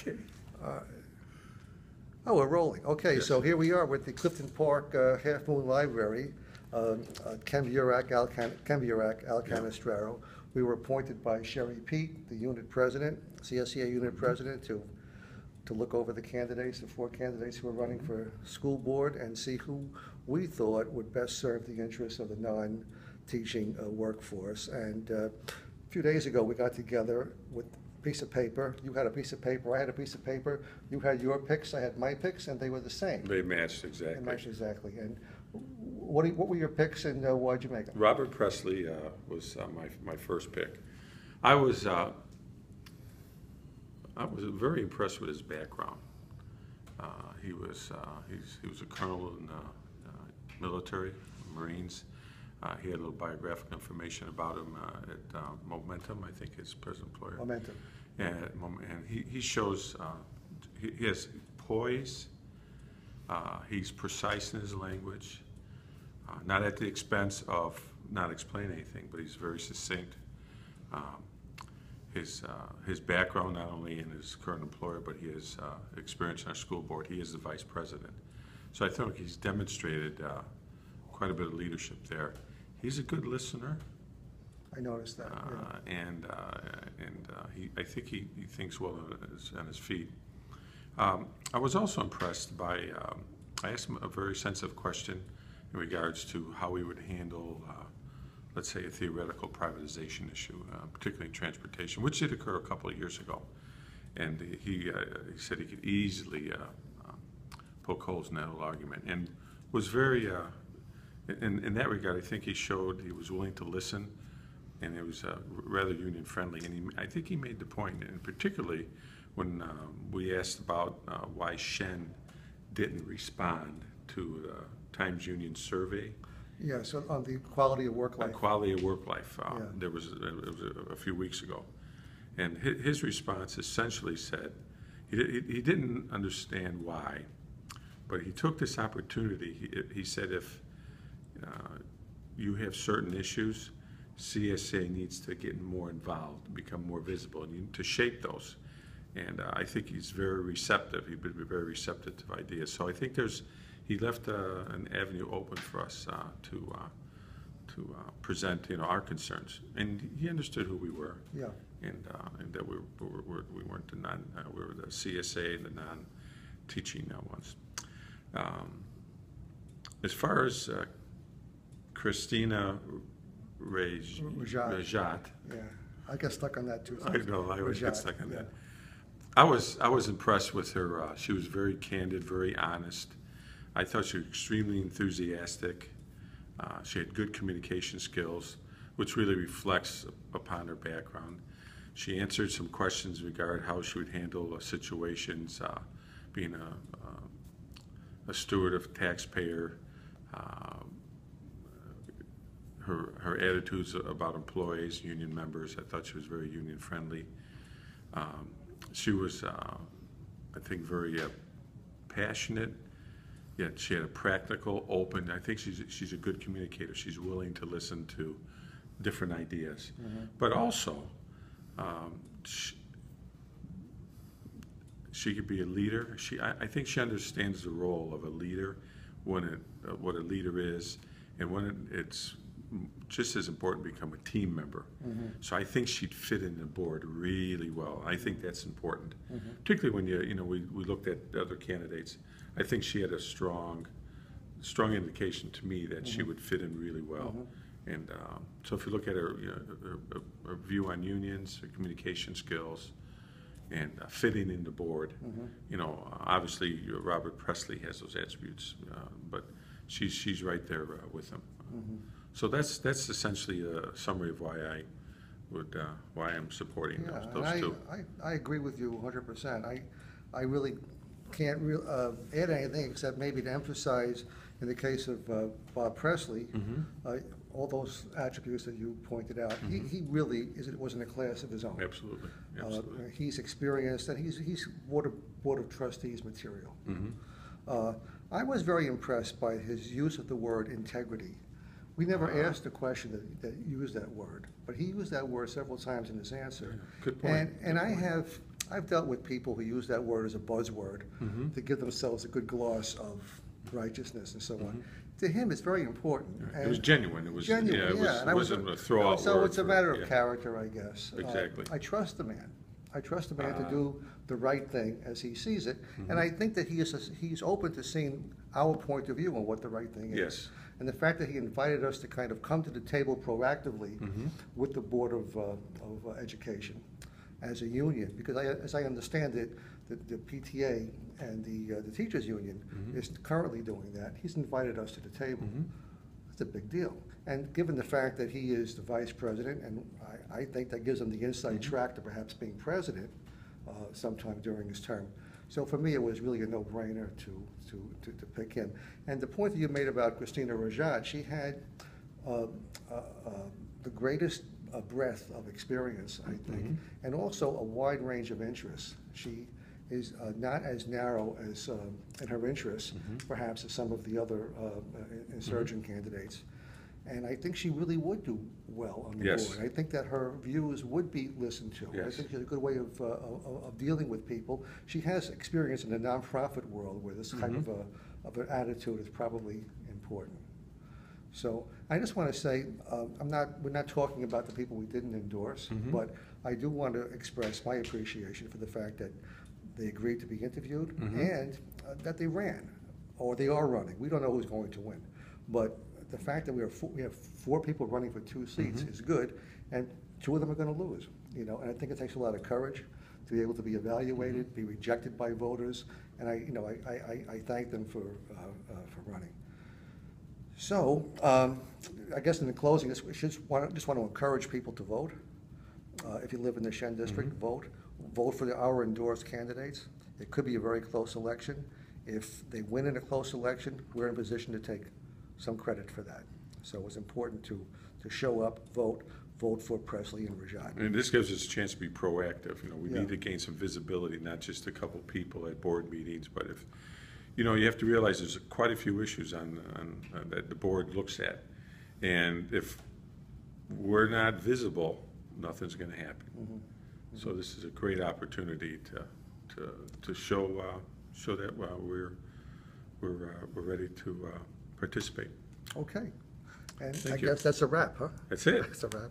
Okay. Oh, we're rolling. Okay, Yes. so here we are with the Clifton Park Half Moon Library. Burak Al Cannistraro. We were appointed by Sherry Pete, the unit president, CSEA Unit president, to look over the candidates, the 4 candidates who are running for school board, and see who we thought would best serve the interests of the non-teaching workforce. And a few days ago, we got together with a piece of paper. You had a piece of paper, I had a piece of paper. You had your picks, I had my picks, and they were the same. They matched exactly. They matched exactly. And what were your picks, and why'd you make them? Robert Presley was my first pick. I was very impressed with his background. He was a colonel in military, Marines. He had a little biographical information about him at Momentum, I think his present employer. Momentum. And he shows, he has poise, he's precise in his language, not at the expense of not explaining anything, but he's very succinct. His background, not only in his current employer, but he has experience in our school board. He is the vice president. So I think he's demonstrated quite a bit of leadership there. He's a good listener. I noticed that. I think he thinks well on his feet. I was also impressed by, I asked him a very sensitive question in regards to how we would handle let's say, a theoretical privatization issue, particularly in transportation, which did occur a couple of years ago. And he said he could easily poke holes in that whole argument, and was very, in that regard, I think he showed he was willing to listen, and it was rather union-friendly. And I think he made the point, and particularly when we asked about why Shen didn't respond to the Times Union survey. Yeah, so on the quality of work life. Quality of work life. Yeah. It was a few weeks ago. And his response essentially said, he didn't understand why, but he took this opportunity. He said if you have certain issues, CSA needs to get more involved, become more visible, and to shape those. And I think he's very receptive. He'd be very receptive to ideas. So I think he left an avenue open for us to present, our concerns, and he understood who we were. Yeah. And that we weren't we were the CSA and the non-teaching ones. As far as Christina Rajat. Yeah, I get stuck on that too. I know, I always get stuck on yeah. that. I was impressed with her. She was very candid, very honest. I thought she was extremely enthusiastic. She had good communication skills, which really reflects upon her background. She answered some questions regarding how she would handle situations, being a steward of taxpayer, her attitudes about employees, union members. I thought she was very union friendly. She was, I think, very passionate. Yet she had a practical, open. I think she's a good communicator. She's willing to listen to different ideas, but also she could be a leader. I think she understands the role of a leader, what a leader is, and when it's just as important to become a team member. So I think she'd fit in the board really well. I think that's important, particularly when we looked at other candidates. I think she had a strong indication to me that she would fit in really well. And so if you look at her, her view on unions, her communication skills, and fitting in the board, obviously Robert Presley has those attributes, but she's right there with him. So that's essentially a summary of why I'm supporting those two. I agree with you 100%. I really can't add anything except maybe to emphasize, in the case of Bob Presley, all those attributes that you pointed out. He really was in a class of his own. Absolutely. He's experienced, and he's board of trustees material. I was very impressed by his use of the word integrity. We never asked a question that used that word, but he used that word several times in his answer. Good point. And I have I've dealt with people who use that word as a buzzword to give themselves a good gloss of righteousness and so on. To him, it's very important. It was genuine. It was Genuine, yeah. It, was, and it wasn't a throw-out so word. it's a matter of character, I guess. Exactly. I trust the man. I trust the man to do the right thing as he sees it, and I think that he's open to seeing our point of view on what the right thing is. Yes. And the fact that he invited us to kind of come to the table proactively with the Board of Education as a union, because as I understand it, the PTA and the teachers union is currently doing that. He's invited us to the table. That's a big deal. And given the fact that he is the vice president, and I think that gives him the inside track to perhaps being president sometime during his term. So for me, it was really a no-brainer to pick him. And the point that you made about Christina Rajat, she had the greatest breadth of experience, I think, and also a wide range of interests. She is not as narrow as in her interests, perhaps, as some of the other insurgent candidates. And I think she really would do well on the board. I think that her views would be listened to. I think she has a good way of dealing with people. She has experience in the nonprofit world where this kind of an attitude is probably important. So I just want to say, we're not talking about the people we didn't endorse, but I do want to express my appreciation for the fact that they agreed to be interviewed and that they ran, or they are running. We don't know who's going to win, but the fact that we have 4 people running for 2 seats is good, and 2 of them are going to lose. You know, and I think it takes a lot of courage to be able to be evaluated, be rejected by voters, and I thank them for running. So I guess in the closing, I just want to encourage people to vote. If you live in the Shen district, vote for our endorsed candidates. It could be a very close election. If they win in a close election, we're in a position to take some credit for that. So it's important to show up, vote for Presley and Rajat. And this gives us a chance to be proactive. You know, we need to gain some visibility, not just a couple people at board meetings, but if, you know, you have to realize there's quite a few issues on that the board looks at, and if we're not visible, nothing's going to happen. So this is a great opportunity to show that we're ready to participate. Okay. And Thank I you. guess that's a wrap, huh? That's it. That's a wrap.